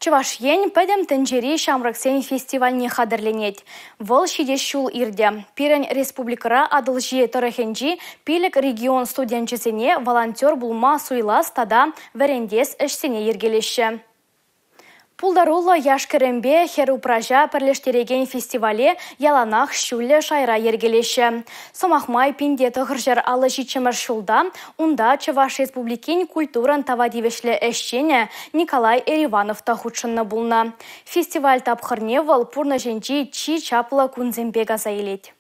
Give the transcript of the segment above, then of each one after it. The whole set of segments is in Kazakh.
Чувашьен пәдем тенджери шамраксен фестивальне хадырленет. Вол шиде шул ирде. Пирен республикара адылжи торахенджи пилік регион студентчесене волонтер булма суйлас тада варендес әшсене ергелеші. Пулдарулла яшкерембе херупража пірлештереген фестивале яланах шулле шайра ергелеші. Сомахмай пинде тұғыржар алы жичемір шулда, унда Чуваш республикин культуран тавадивешлі әшчене Николай Эриванов худшынны булна. Фестиваль тапқырне вал пурна женчи чи чапла кунзембе газайлет.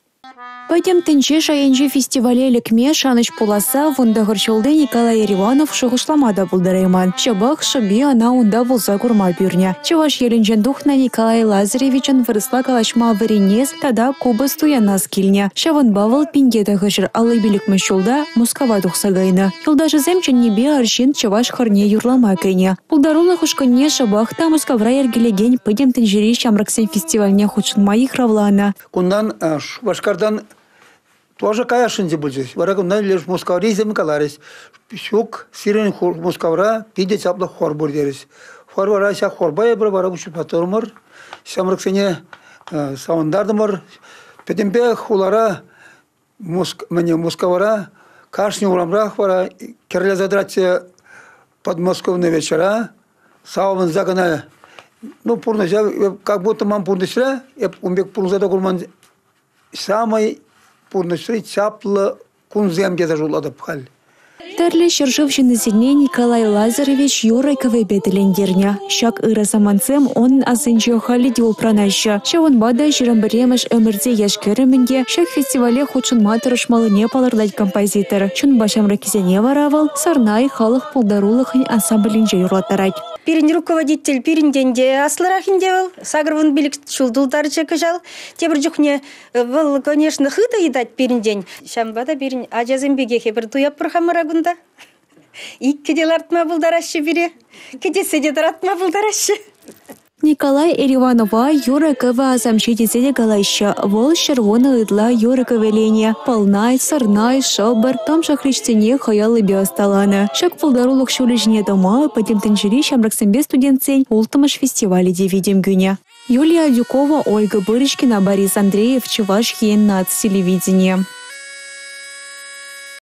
Пойдем тенче шайенче фестивале лекме шаныч пуласа вундагырчылды Николай Эриванов шуғышламада булдырайман. Шабах шаби ана унда булса курма бюрне. Чуваш еленчен духна Николай Лазаревичен вырысла калашма варенес тада кубы стуяна скильне. Шаван бавыл пинде тахышыр алы билікмі шулда Мускава тухса гайны. Юлда жыземчен небе аршин Чуваш харне юрлама кайне. Пулдаруны хушканне шабахта Мускавра ергелеген пойдем тенчери шамраксен фестивальне худшын майых равлана. Кундан Башкардан тоже каяшынды был здесь. Варагунна лишь мускавризм каларис. Щук сирен мускавра пиде чапла хор бурдерис. Хор варася хорбая бр варагуш патормор. Шамраксене саундардмор. Педембе хулара мне мускавра кашни урамрах вара керля задраться подмосковные вечера. Сауман загана. Ну пурна как будто мам пурнисра, я умбек пурнзада гурман самый пурнисрый чаплы кунземге зажулады пхал. Тәрлі шыршывшыны сильне Николай Лазаревич юрайковый бетелендерня. Шак ыра саманцем он азынчы халиди улпранайшы. Шаван бада жирамбіремеш өмірде яшкерімінде шак фестивале худшын матырышмалыне палырлать композитор. Чун башамра кизене варавал, сарнай халық пулдарулықын ансамблинже юрлатарать. Пирин руководитель пиринденде асларахинде был, сагрван билик шулдултарча кажал. Тебір жүхне был, конечно, хыта едать пиринден. Шамбада пирин ажазымбеге хебір туяп пырхамарагунда. Икке дел артма булдарашы бире, кедесе де артма булдарашы. Николай Эриванова юрайковы азамчы дезеде галайшы. Вол шырвоны ыдла юрайковы лене. Полнай, сарнай, шабыр, там шахричтене хаялы биосталаны. Шак пулдарулық шулежіне дома, падем тенжери шамраксембе студентсен ултымыш фестивале девидем гюне. Юлия Дюкова, Ольга Бырышкина, Борис Андреев, Чуваш Ен Нац телевидение.